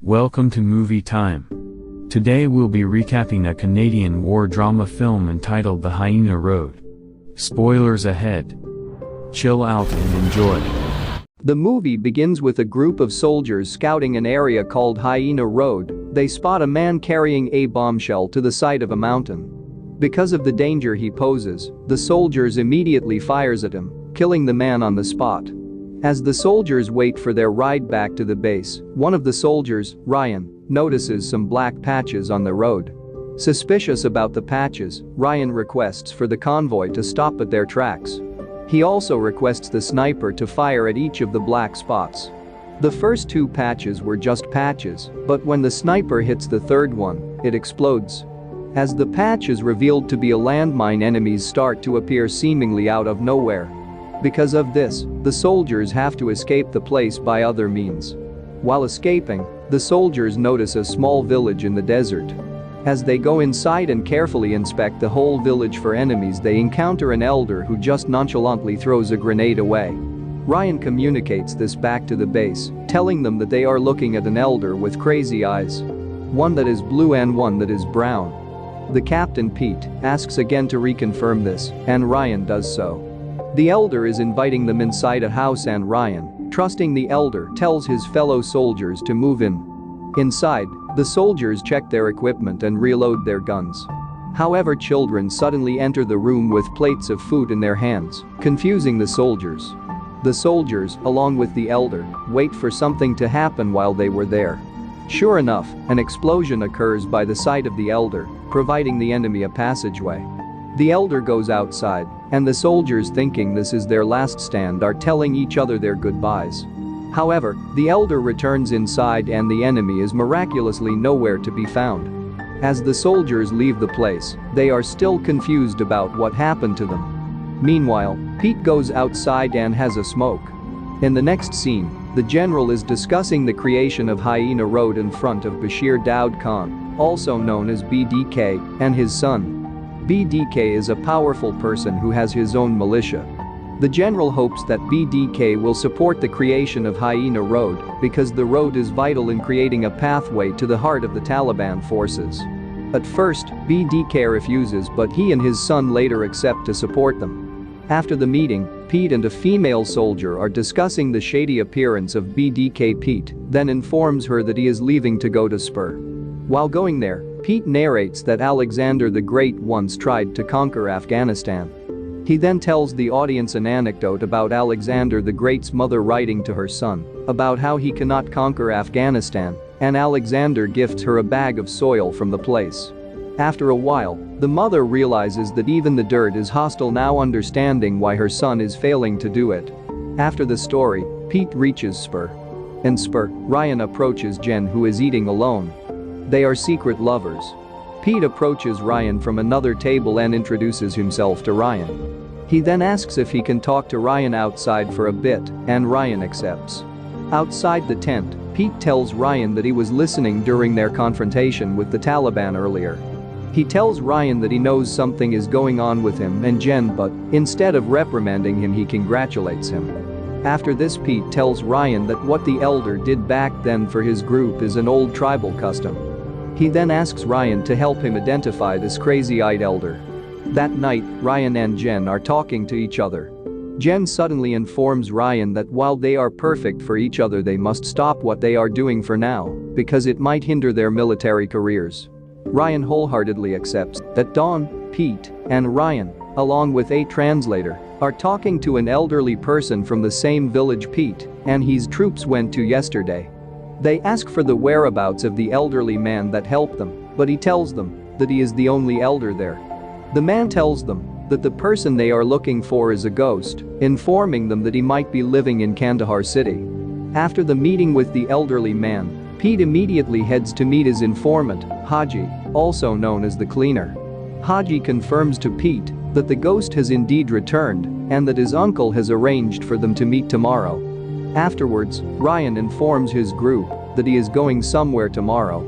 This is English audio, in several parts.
Welcome to Movie Time. Today we'll be recapping a Canadian war drama film entitled The Hyena Road. Spoilers ahead. Chill out and enjoy. The movie begins with a group of soldiers scouting an area called Hyena Road. They spot a man carrying a bombshell to the side of a mountain. Because of the danger he poses, the soldiers immediately fires at him, killing the man on the spot. As the soldiers wait for their ride back to the base, one of the soldiers, Ryan, notices some black patches on the road. Suspicious about the patches, Ryan requests for the convoy to stop at their tracks. He also requests the sniper to fire at each of the black spots. The first two patches were just patches, but when the sniper hits the third one, it explodes. As the patch is revealed to be a landmine, enemies start to appear seemingly out of nowhere. Because of this, the soldiers have to escape the place by other means. While escaping, the soldiers notice a small village in the desert. As they go inside and carefully inspect the whole village for enemies, they encounter an elder who just nonchalantly throws a grenade away. Ryan communicates this back to the base, telling them that they are looking at an elder with crazy eyes. One that is blue and one that is brown. The captain, Pete, asks again to reconfirm this, and Ryan does so. The elder is inviting them inside a house and Ryan, trusting the elder, tells his fellow soldiers to move in. Inside, the soldiers check their equipment and reload their guns. However, children suddenly enter the room with plates of food in their hands, confusing the soldiers. The soldiers, along with the elder, wait for something to happen while they were there. Sure enough, an explosion occurs by the side of the elder, providing the enemy a passageway. The elder goes outside, and the soldiers, thinking this is their last stand, are telling each other their goodbyes. However, the elder returns inside and the enemy is miraculously nowhere to be found. As the soldiers leave the place, they are still confused about what happened to them. Meanwhile, Pete goes outside and has a smoke. In the next scene, the general is discussing the creation of Hyena Road in front of Bashir Daud Khan, also known as BDK, and his son. BDK is a powerful person who has his own militia. The general hopes that BDK will support the creation of Hyena Road because the road is vital in creating a pathway to the heart of the Taliban forces. At first, BDK refuses, but he and his son later accept to support them. After the meeting, Pete and a female soldier are discussing the shady appearance of BDK. Pete then informs her that he is leaving to go to Spur. While going there, Pete narrates that Alexander the Great once tried to conquer Afghanistan. He then tells the audience an anecdote about Alexander the Great's mother writing to her son about how he cannot conquer Afghanistan, and Alexander gifts her a bag of soil from the place. After a while, the mother realizes that even the dirt is hostile, now understanding why her son is failing to do it. After the story, Pete reaches Spur. In Spur, Ryan approaches Jen, who is eating alone. They are secret lovers. Pete approaches Ryan from another table and introduces himself to Ryan. He then asks if he can talk to Ryan outside for a bit, and Ryan accepts. Outside the tent, Pete tells Ryan that he was listening during their confrontation with the Taliban earlier. He tells Ryan that he knows something is going on with him and Jen, but instead of reprimanding him, he congratulates him. After this, Pete tells Ryan that what the elder did back then for his group is an old tribal custom. He then asks Ryan to help him identify this crazy-eyed elder. That night, Ryan and Jen are talking to each other. Jen suddenly informs Ryan that while they are perfect for each other, they must stop what they are doing for now because it might hinder their military careers. Ryan wholeheartedly accepts that Dawn, Pete, and Ryan, along with a translator, are talking to an elderly person from the same village Pete and his troops went to yesterday. They ask for the whereabouts of the elderly man that helped them, but he tells them that he is the only elder there. The man tells them that the person they are looking for is a ghost, informing them that he might be living in Kandahar city. After the meeting with the elderly man, Pete immediately heads to meet his informant, Haji, also known as the cleaner. Haji confirms to Pete that the ghost has indeed returned and that his uncle has arranged for them to meet tomorrow. Afterwards, Ryan informs his group that he is going somewhere tomorrow.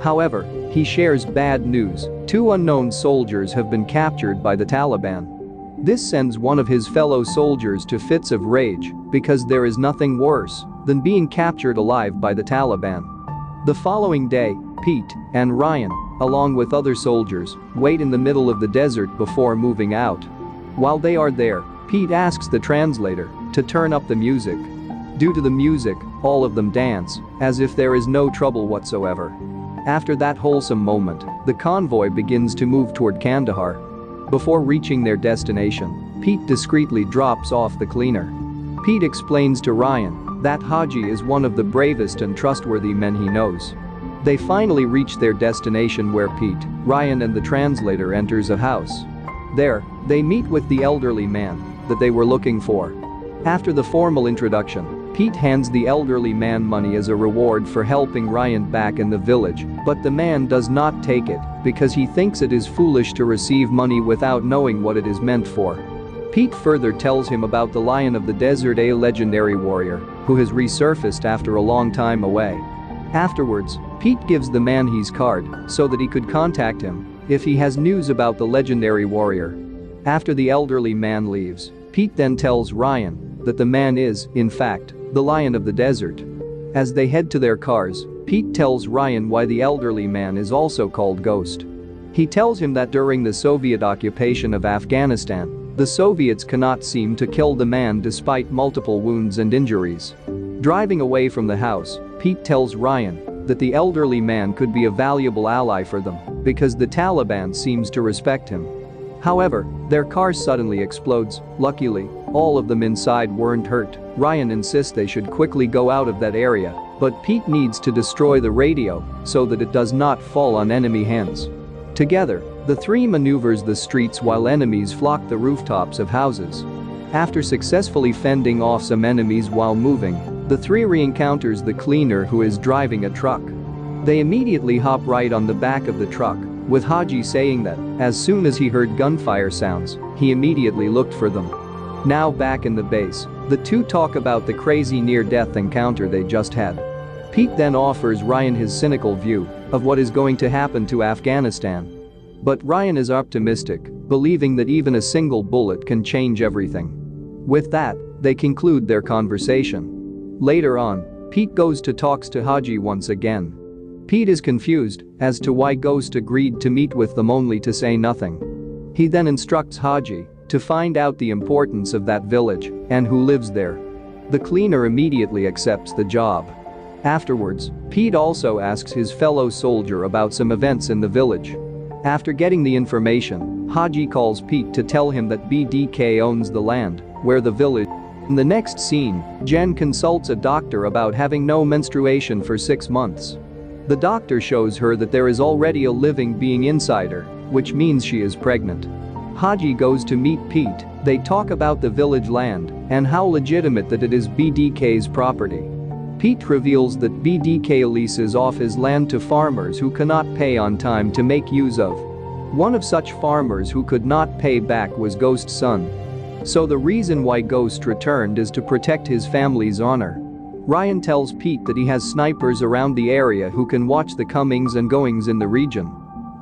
However, he shares bad news. 2 unknown soldiers have been captured by the Taliban. This sends one of his fellow soldiers to fits of rage because there is nothing worse than being captured alive by the Taliban. The following day, Pete and Ryan, along with other soldiers, wait in the middle of the desert before moving out. While they are there, Pete asks the translator to turn up the music. Due to the music, all of them dance, as if there is no trouble whatsoever. After that wholesome moment, the convoy begins to move toward Kandahar. Before reaching their destination, Pete discreetly drops off the cleaner. Pete explains to Ryan that Haji is one of the bravest and trustworthy men he knows. They finally reach their destination where Pete, Ryan and the translator enters a house. There, they meet with the elderly man that they were looking for. After the formal introduction, Pete hands the elderly man money as a reward for helping Ryan back in the village, but the man does not take it because he thinks it is foolish to receive money without knowing what it is meant for. Pete further tells him about the Lion of the Desert, a legendary warrior who has resurfaced after a long time away. Afterwards, Pete gives the man his card so that he could contact him if he has news about the legendary warrior. After the elderly man leaves, Pete then tells Ryan that the man is, in fact, the Lion of the Desert. As they head to their cars, Pete tells Ryan why the elderly man is also called Ghost. He tells him that during the Soviet occupation of Afghanistan, the Soviets cannot seem to kill the man despite multiple wounds and injuries. Driving away from the house, Pete tells Ryan that the elderly man could be a valuable ally for them because the Taliban seems to respect him. However, their car suddenly explodes. Luckily, all of them inside weren't hurt. Ryan insists they should quickly go out of that area, but Pete needs to destroy the radio so that it does not fall on enemy hands. Together, the three maneuvers the streets while enemies flock the rooftops of houses. After successfully fending off some enemies while moving, the three re-encounters the cleaner who is driving a truck. They immediately hop right on the back of the truck, with Haji saying that, as soon as he heard gunfire sounds, he immediately looked for them. Now back in the base, the two talk about the crazy near-death encounter they just had. Pete then offers Ryan his cynical view of what is going to happen to Afghanistan. But Ryan is optimistic, believing that even a single bullet can change everything. With that, they conclude their conversation. Later on, Pete goes to talks to Haji once again. Pete is confused as to why Ghost agreed to meet with them only to say nothing. He then instructs Haji to find out the importance of that village and who lives there. The cleaner immediately accepts the job. Afterwards, Pete also asks his fellow soldier about some events in the village. After getting the information, Haji calls Pete to tell him that BDK owns the land where the village. In the next scene, Jen consults a doctor about having no menstruation for 6 months. The doctor shows her that there is already a living being inside her, which means she is pregnant. Haji goes to meet Pete. They talk about the village land and how legitimate that it is BDK's property. Pete reveals that BDK leases off his land to farmers who cannot pay on time to make use of. One of such farmers who could not pay back was Ghost's son. So the reason why Ghost returned is to protect his family's honor. Ryan tells Pete that he has snipers around the area who can watch the comings and goings in the region.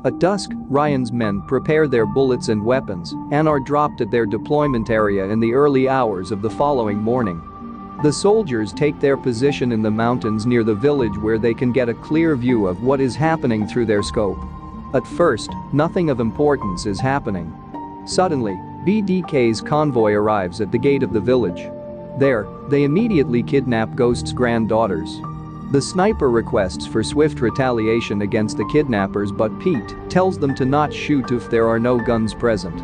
At dusk, Ryan's men prepare their bullets and weapons and are dropped at their deployment area in the early hours of the following morning. The soldiers take their position in the mountains near the village where they can get a clear view of what is happening through their scope. At first, nothing of importance is happening. Suddenly, BDK's convoy arrives at the gate of the village. There, they immediately kidnap Ghost's granddaughters. The sniper requests for swift retaliation against the kidnappers, but Pete tells them to not shoot if there are no guns present.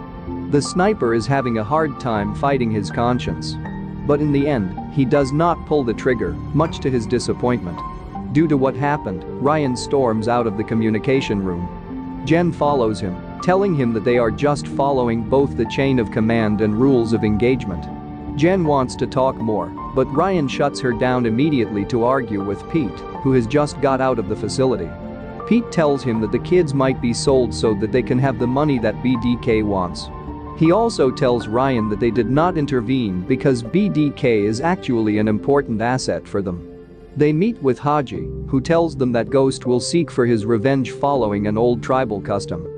The sniper is having a hard time fighting his conscience. But in the end, he does not pull the trigger, much to his disappointment. Due to what happened, Ryan storms out of the communication room. Jen follows him, telling him that they are just following both the chain of command and rules of engagement. Jen wants to talk more, but Ryan shuts her down immediately to argue with Pete, who has just got out of the facility. Pete tells him that the kids might be sold so that they can have the money that BDK wants. He also tells Ryan that they did not intervene because BDK is actually an important asset for them. They meet with Haji, who tells them that Ghost will seek for his revenge following an old tribal custom.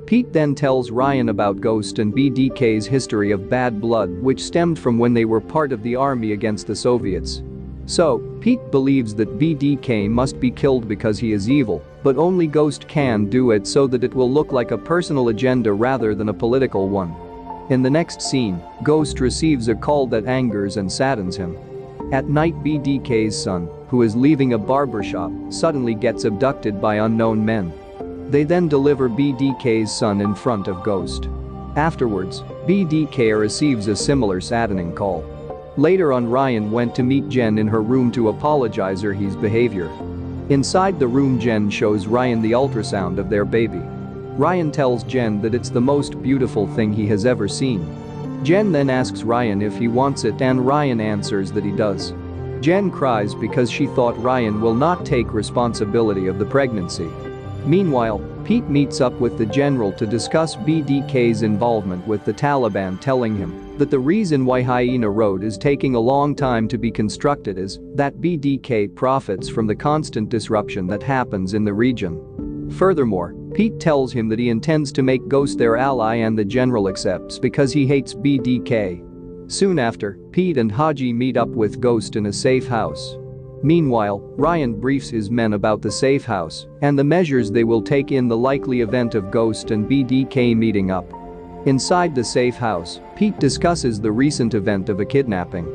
Pete then tells Ryan about Ghost and BDK's history of bad blood, which stemmed from when they were part of the army against the Soviets. So, Pete believes that BDK must be killed because he is evil, but only Ghost can do it so that it will look like a personal agenda rather than a political one. In the next scene, Ghost receives a call that angers and saddens him. At night, BDK's son, who is leaving a barbershop, suddenly gets abducted by unknown men. They then deliver BDK's son in front of Ghost. Afterwards, BDK receives a similar saddening call. Later on, Ryan went to meet Jen in her room to apologize for his behavior. Inside the room, Jen shows Ryan the ultrasound of their baby. Ryan tells Jen that it's the most beautiful thing he has ever seen. Jen then asks Ryan if he wants it, and Ryan answers that he does. Jen cries because she thought Ryan will not take responsibility of the pregnancy. Meanwhile, Pete meets up with the general to discuss BDK's involvement with the Taliban, telling him that the reason why Hyena Road is taking a long time to be constructed is that BDK profits from the constant disruption that happens in the region. Furthermore, Pete tells him that he intends to make Ghost their ally, and the general accepts because he hates BDK. Soon after, Pete and Haji meet up with Ghost in a safe house. Meanwhile, Ryan briefs his men about the safe house and the measures they will take in the likely event of Ghost and BDK meeting up. Inside the safe house, Pete discusses the recent event of a kidnapping.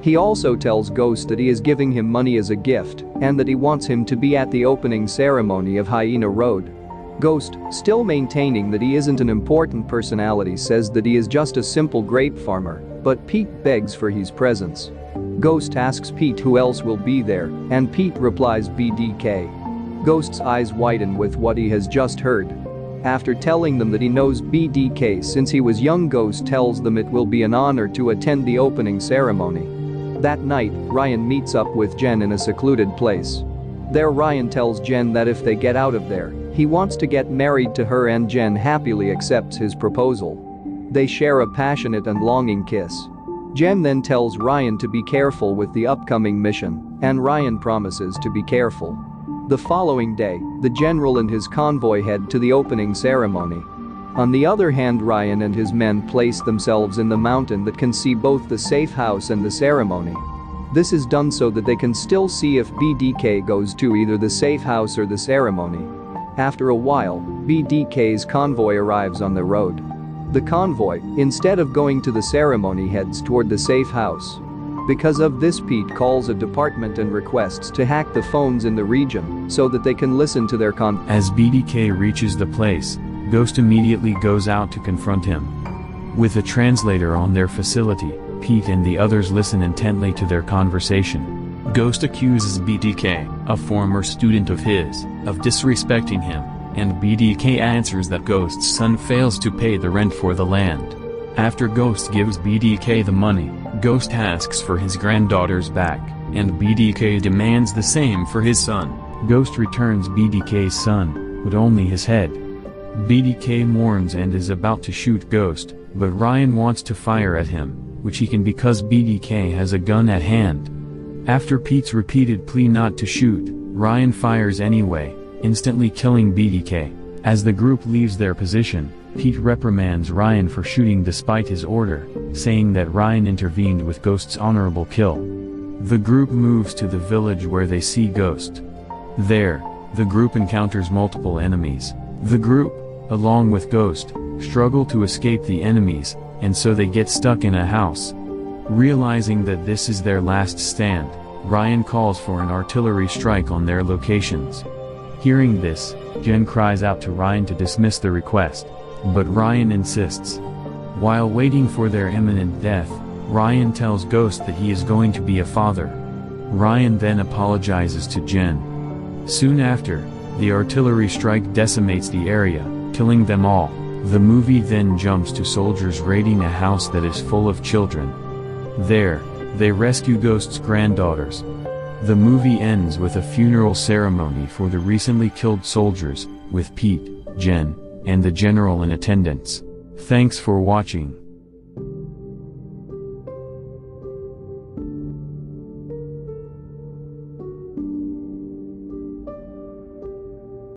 He also tells Ghost that he is giving him money as a gift and that he wants him to be at the opening ceremony of Hyena Road. Ghost, still maintaining that he isn't an important personality, says that he is just a simple grape farmer, but Pete begs for his presence. Ghost asks Pete who else will be there, and Pete replies BDK. Ghost's eyes widen with what he has just heard. After telling them that he knows BDK since he was young, Ghost tells them it will be an honor to attend the opening ceremony. That night, Ryan meets up with Jen in a secluded place. There, Ryan tells Jen that if they get out of there, he wants to get married to her, and Jen happily accepts his proposal. They share a passionate and longing kiss. Jen then tells Ryan to be careful with the upcoming mission, and Ryan promises to be careful. The following day, the general and his convoy head to the opening ceremony. On the other hand, Ryan and his men place themselves in the mountain that can see both the safe house and the ceremony. This is done so that they can still see if BDK goes to either the safe house or the ceremony. After a while, BDK's convoy arrives on the road. The convoy, instead of going to the ceremony, heads toward the safe house. Because of this, Pete calls a department and requests to hack the phones in the region so that they can listen to their As BDK reaches the place, Ghost immediately goes out to confront him. With a translator on their facility, Pete and the others listen intently to their conversation. Ghost accuses BDK, a former student of his, of disrespecting him, and BDK answers that Ghost's son fails to pay the rent for the land. After Ghost gives BDK the money, Ghost asks for his granddaughters back, and BDK demands the same for his son. Ghost returns BDK's son, but only his head. BDK mourns and is about to shoot Ghost, but Ryan wants to fire at him, which he can because BDK has a gun at hand. After Pete's repeated plea not to shoot, Ryan fires anyway, instantly killing BDK. As the group leaves their position, Pete reprimands Ryan for shooting despite his order, saying that Ryan intervened with Ghost's honorable kill. The group moves to the village where they see Ghost. There, the group encounters multiple enemies. The group, along with Ghost, struggle to escape the enemies, and so they get stuck in a house. Realizing that this is their last stand, Ryan calls for an artillery strike on their locations. Hearing this, Jen cries out to Ryan to dismiss the request, but Ryan insists. While waiting for their imminent death, Ryan tells Ghost that he is going to be a father. Ryan then apologizes to Jen. Soon after, the artillery strike decimates the area, killing them all. The movie then jumps to soldiers raiding a house that is full of children. There, they rescue Ghost's granddaughters. The movie ends with a funeral ceremony for the recently killed soldiers, with Pete, Jen, and the general in attendance. Thanks for watching.